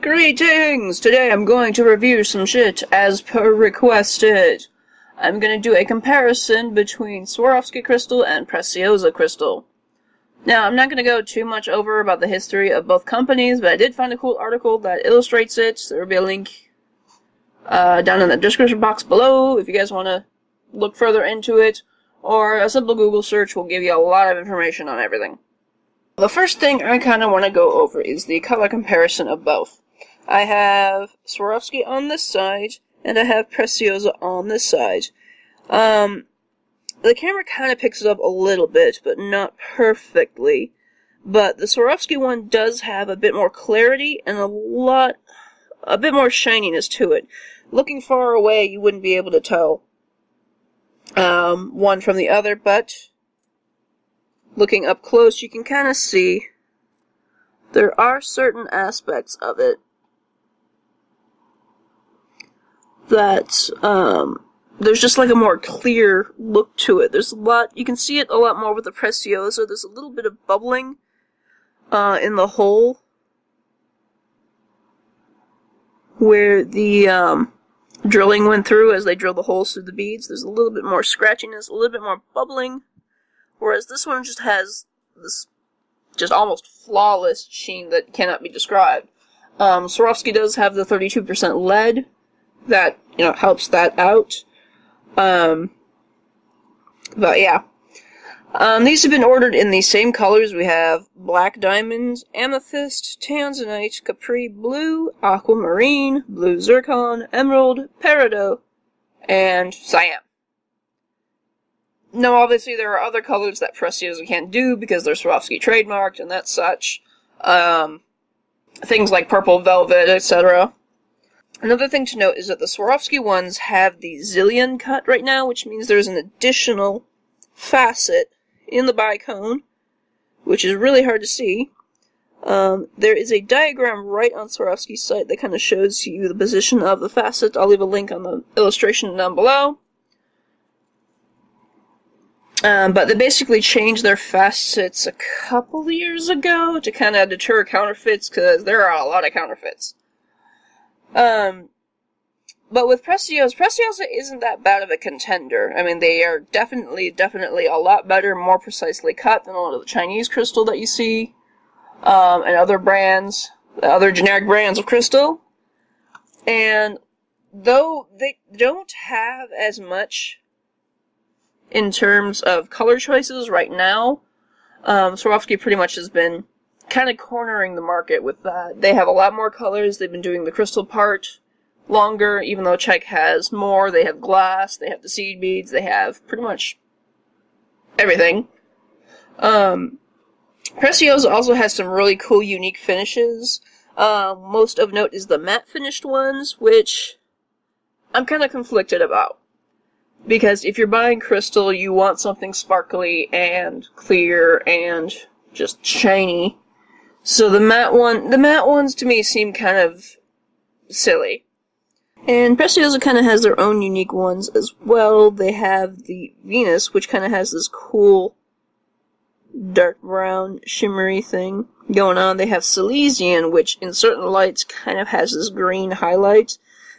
Greetings! Today I'm going to review some shit as per requested. I'm going to do a comparison between Swarovski crystal and Preciosa crystal. Now, I'm not going to go too much over about the history of both companies, but I did find a cool article that illustrates it. There will be a link down in the description box below if you guys want to look further into it, or a simple Google search will give you a lot of information on everything. The first thing I kind of want to go over is the color comparison of both. I have Swarovski on this side, and I have Preciosa on this side. The camera kind of picks it up a little bit, but not perfectly. But the Swarovski one does have a bit more clarity and a bit more shininess to it. Looking far away, you wouldn't be able to tell one from the other, but looking up close, you can kind of see there are certain aspects of it that there's just like a more clear look to it. There's a lot, you can see it a lot more with the Preciosa. There's a little bit of bubbling in the hole where the drilling went through as they drill the holes through the beads. There's a little bit more scratchiness, a little bit more bubbling, whereas this one just has this just almost flawless sheen that cannot be described. Swarovski does have the 32% lead that, helps that out. But yeah. These have been ordered in the same colors. We have black diamonds, amethyst, tanzanite, capri blue, aquamarine, blue zircon, emerald, peridot, and cyan. Now, obviously, there are other colors that Preciosa can't do because they're Swarovski trademarked and that such. Things like purple velvet, etc. Another thing to note is that the Swarovski ones have the zillion cut right now, which means there's an additional facet in the bicone, which is really hard to see. There is a diagram right on Swarovski's site that kind of shows you the position of the facet. I'll leave a link on the illustration down below. But they basically changed their facets a couple of years ago to kind of deter counterfeits, because there are a lot of counterfeits. But with Preciosa isn't that bad of a contender. I mean, they are definitely a lot better, more precisely cut than a lot of the Chinese crystal that you see, and other brands, other generic brands of crystal. And though they don't have as much in terms of color choices right now, Swarovski pretty much has been kind of cornering the market with that. They have a lot more colors. They've been doing the crystal part longer, even though Czech has more. They have glass, they have the seed beads, they have pretty much everything. Preciosa also has some really cool, unique finishes. Most of note is the matte finished ones, which I'm kind of conflicted about. Because if you're buying crystal, you want something sparkly and clear and just shiny. So the matte ones to me seem kind of silly. And Preciosa kind of has their own unique ones as well. They have the Venus, which kind of has this cool dark brown shimmery thing going on. They have Silesian, which in certain lights kind of has this green highlight.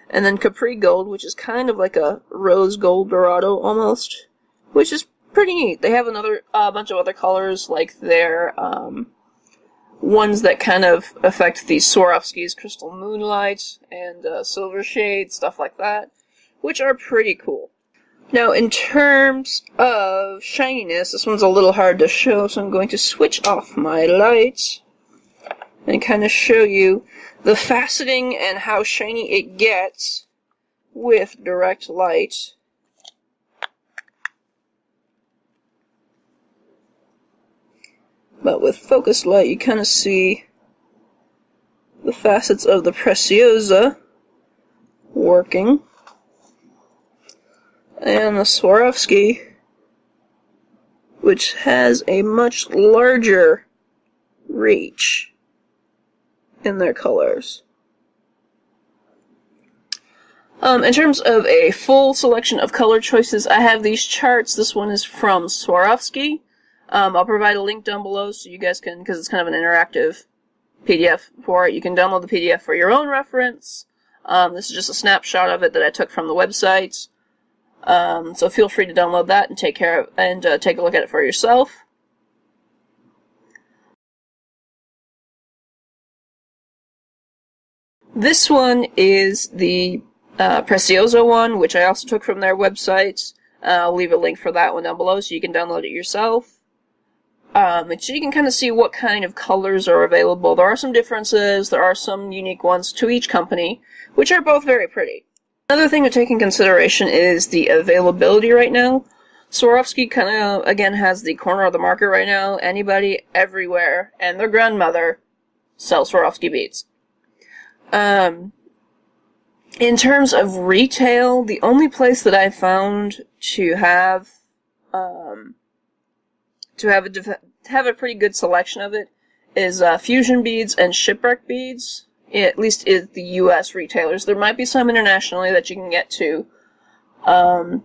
And then Capri Gold, which is kind of like a rose gold dorado almost, which is pretty neat. They have a bunch of other colors, like their ones that kind of affect the Swarovski's Crystal Moonlight and Silver Shade, stuff like that, which are pretty cool. Now, in terms of shininess, this one's a little hard to show, so I'm going to switch off my lights and kind of show you the faceting and how shiny it gets with direct light. But with focused light, you kind of see the facets of the Preciosa working. And the Swarovski, which has a much larger reach in their colors. In terms of a full selection of color choices, I have these charts. This one is from Swarovski. I'll provide a link down below so you guys can, because it's kind of an interactive PDF for it. You can download the PDF for your own reference. This is just a snapshot of it that I took from the website. So feel free to download that and take a look at it for yourself. This one is the Preciosa one, which I also took from their website. I'll leave a link for that one down below so you can download it yourself. And so you can kind of see what kind of colors are available. There are some differences, there are some unique ones to each company, which are both very pretty. Another thing to take in consideration is the availability right now. Swarovski kind of, again, has the corner of the market right now. Anybody, everywhere, and their grandmother sells Swarovski beads. In terms of retail, the only place that I found to have a pretty good selection of it is Fusion Beads and Shipwreck Beads. At least is the U.S. retailers. There might be some internationally that you can get to. Then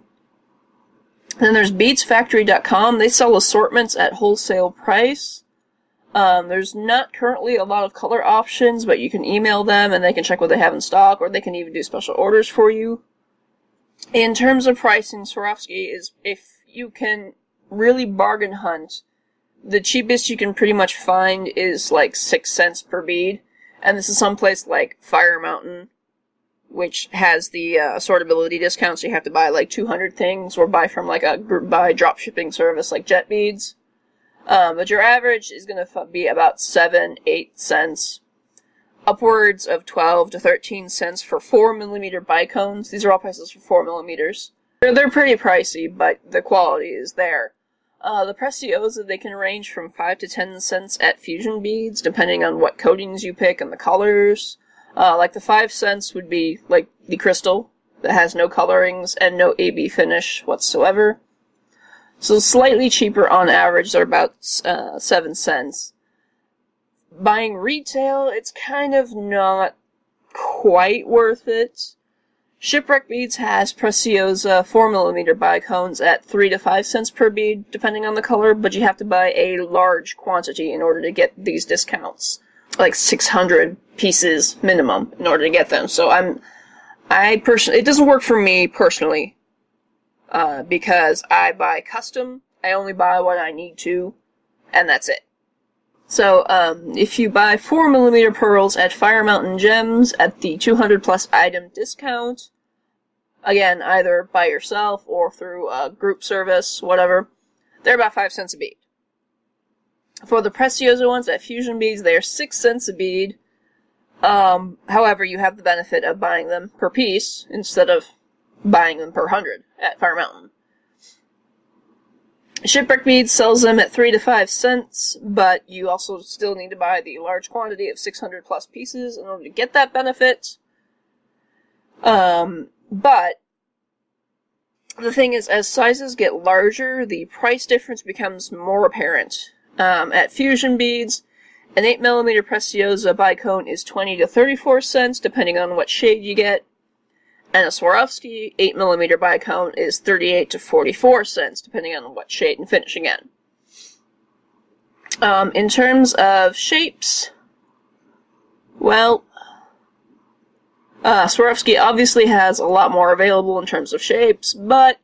there's beadsfactory.com. They sell assortments at wholesale price. There's not currently a lot of color options, but you can email them and they can check what they have in stock, or they can even do special orders for you. In terms of pricing, Swarovski is, if you can really bargain hunt, the cheapest you can pretty much find is like 6 cents per bead. And this is someplace like Fire Mountain, which has the assortability discount, so you have to buy like 200 things, or buy from like a buy drop shipping service like Jet Beads. But your average is going to be about 7-8 cents, upwards of 12 to 13 cents for 4mm bicones. These are all prices for 4mm. They're pretty pricey, but the quality is there. The Preciosa, they can range from 5 to 10 cents at Fusion Beads, depending on what coatings you pick and the colors. Like the 5 cents would be like the crystal, that has no colorings and no AB finish whatsoever. So slightly cheaper on average, they're about 7 cents. Buying retail, it's kind of not quite worth it. Shipwreck Beads has Preciosa 4mm bicones at 3 to 5 cents per bead, depending on the color, but you have to buy a large quantity in order to get these discounts. Like 600 pieces minimum in order to get them. So it doesn't work for me personally, because I buy custom, I only buy what I need to, and that's it. So, if you buy 4mm pearls at Fire Mountain Gems at the 200 plus item discount, again, either by yourself or through a group service, whatever, they're about 5 cents a bead. For the Preciosa ones at Fusion Beads, they are 6 cents a bead. However, you have the benefit of buying them per piece instead of buying them per 100 at Fire Mountain. Shipwreck Beads sells them at 3 to 5 cents, but you also still need to buy the large quantity of 600 plus pieces in order to get that benefit. But the thing is, as sizes get larger, the price difference becomes more apparent. At Fusion Beads, an 8mm Preciosa bicone is 20 to 34 cents, depending on what shade you get. And a Swarovski 8mm bicone is 38 to 44 cents, depending on what shade and finish again. In terms of shapes, well, Swarovski obviously has a lot more available in terms of shapes, but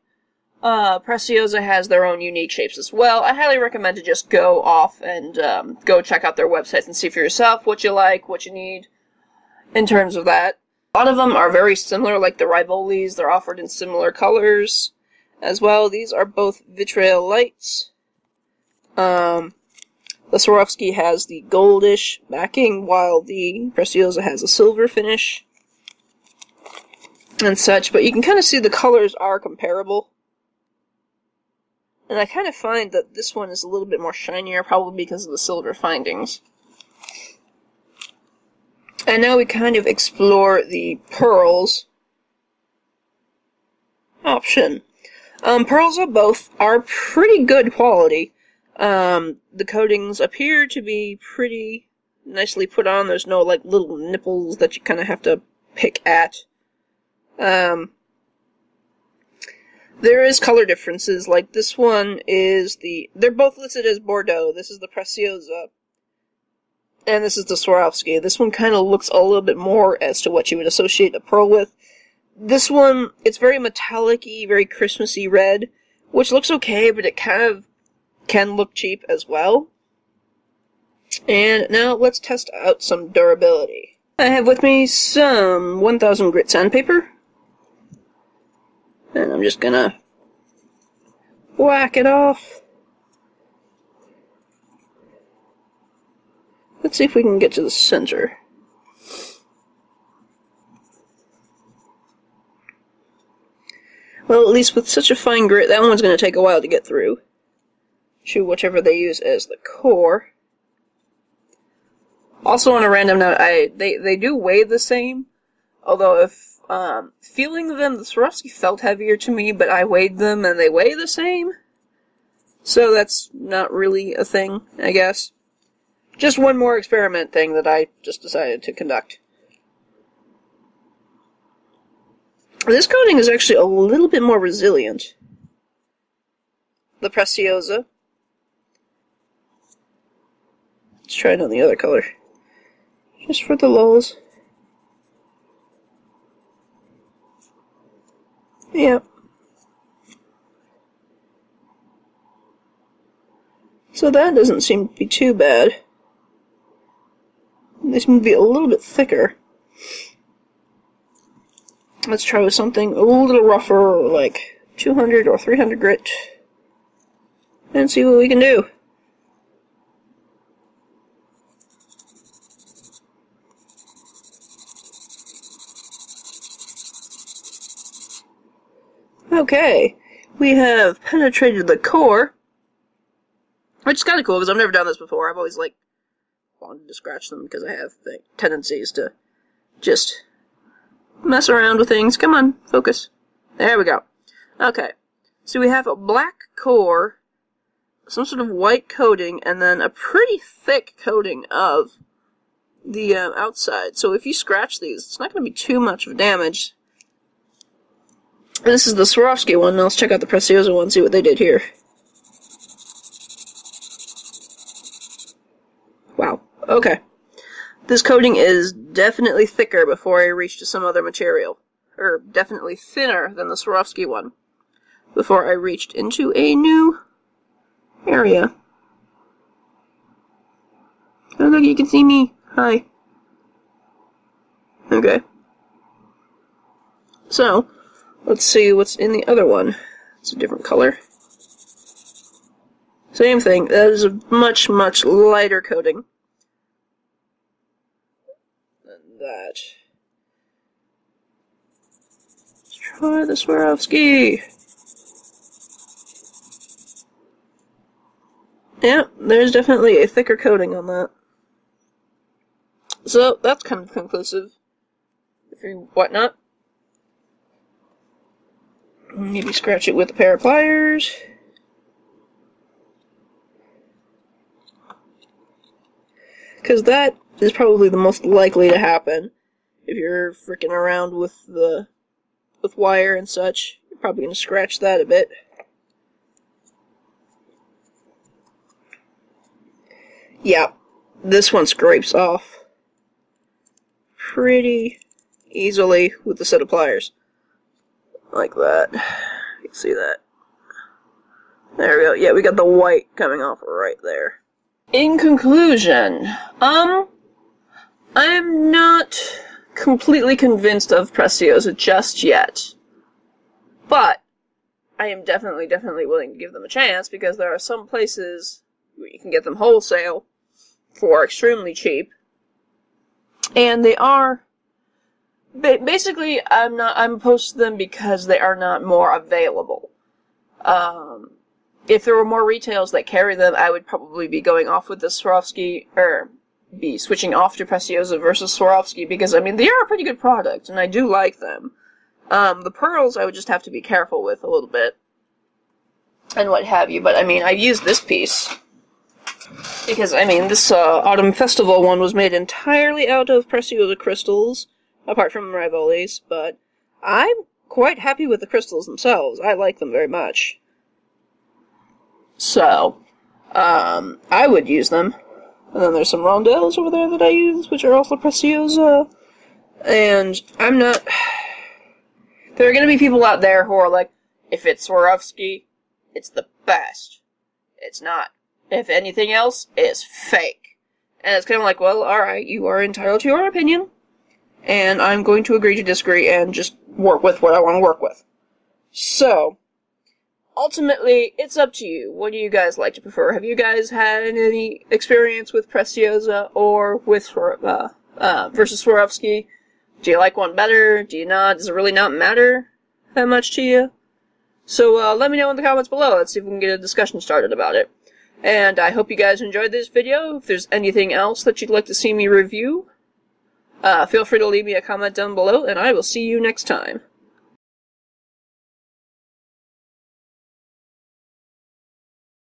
Preciosa has their own unique shapes as well. I highly recommend to just go off and go check out their websites and see for yourself what you like, what you need in terms of that. A lot of them are very similar, like the Rivolis. They're offered in similar colors as well. These are both vitriol lights. The Swarovski has the goldish backing, while the Preciosa has a silver finish and such, but you can kind of see the colors are comparable. And I kind of find that this one is a little bit more shinier, probably because of the silver findings. And now we kind of explore the pearls option. Pearls are pretty good quality. The coatings appear to be pretty nicely put on. There's no like little nipples that you kind of have to pick at. There is color differences, like this one is they're both listed as Bordeaux. This is the Preciosa. and this is the Swarovski. This one kind of looks a little bit more as to what you would associate a pearl with. This one, it's very metallic-y, very Christmassy red, which looks okay, but it kind of can look cheap as well. And now let's test out some durability. I have with me some 1000 grit sandpaper. And I'm just gonna whack it off. Let's see if we can get to the center. Well, at least with such a fine grit, that one's going to take a while to get through. To whichever they use as the core. Also, on a random note, they do weigh the same. Although, if feeling them, the Swarovski felt heavier to me, but I weighed them and they weigh the same. So that's not really a thing, I guess. Just one more experiment thing that I just decided to conduct. This coating is actually a little bit more resilient. The Preciosa. Let's try it on the other color. Just for the lulz. Yep. So that doesn't seem to be too bad. They seem to be a little bit thicker. Let's try with something a little rougher, like 200 or 300 grit, and see what we can do. Okay, we have penetrated the core, which is kind of cool because I've never done this before. I've always wanted to scratch them because I have tendencies to just mess around with things. Come on, focus. There we go. Okay, so we have a black core, some sort of white coating, and then a pretty thick coating of the outside. So if you scratch these, it's not going to be too much of damage. This is the Swarovski one. Now let's check out the Preciosa one, see what they did here. Wow. Okay. This coating is definitely thicker before I reach to some other material. Or definitely thinner than the Swarovski one before I reached into a new area. Oh look, you can see me. Hi. Okay. So, let's see what's in the other one. It's a different color. Same thing. That is a much, much lighter coating than that. Let's try the Swarovski. Yeah, there's definitely a thicker coating on that. So, that's kind of conclusive. If you whatnot. Maybe scratch it with a pair of pliers. Because that is probably the most likely to happen. If you're fricking around with wire and such, you're probably going to scratch that a bit. Yeah, this one scrapes off pretty easily with the set of pliers. Like that. You can see that. There we go. Yeah, we got the white coming off right there. In conclusion, I'm not completely convinced of Preciosa just yet. But I am definitely willing to give them a chance because there are some places where you can get them wholesale for extremely cheap. And they are basically, I'm opposed to them because they are not more available. If there were more retails that carry them, I would probably be going off with the Swarovski, or be switching off to Preciosa versus Swarovski, because, I mean, they are a pretty good product, and I do like them. The pearls I would just have to be careful with a little bit, and what have you, but, I mean, I've used this piece, because, I mean, this Autumn Festival one was made entirely out of Preciosa crystals, apart from Rivolis, but I'm quite happy with the crystals themselves. I like them very much. So, I would use them. And then there's some rondelles over there that I use, which are also Preciosa. And I'm not... There are going to be people out there who are like, if it's Swarovski, it's the best. It's not. If anything else, it's fake. And it's kind of like, well, alright, you are entitled to your opinion. And I'm going to agree to disagree and just work with what I want to work with. So, ultimately, it's up to you. What do you guys like to prefer? Have you guys had any experience with Preciosa or with versus Swarovski? Do you like one better? Do you not? Does it really not matter that much to you? So let me know in the comments below. Let's see if we can get a discussion started about it. And I hope you guys enjoyed this video. If there's anything else that you'd like to see me review, feel free to leave me a comment down below, and I will see you next time.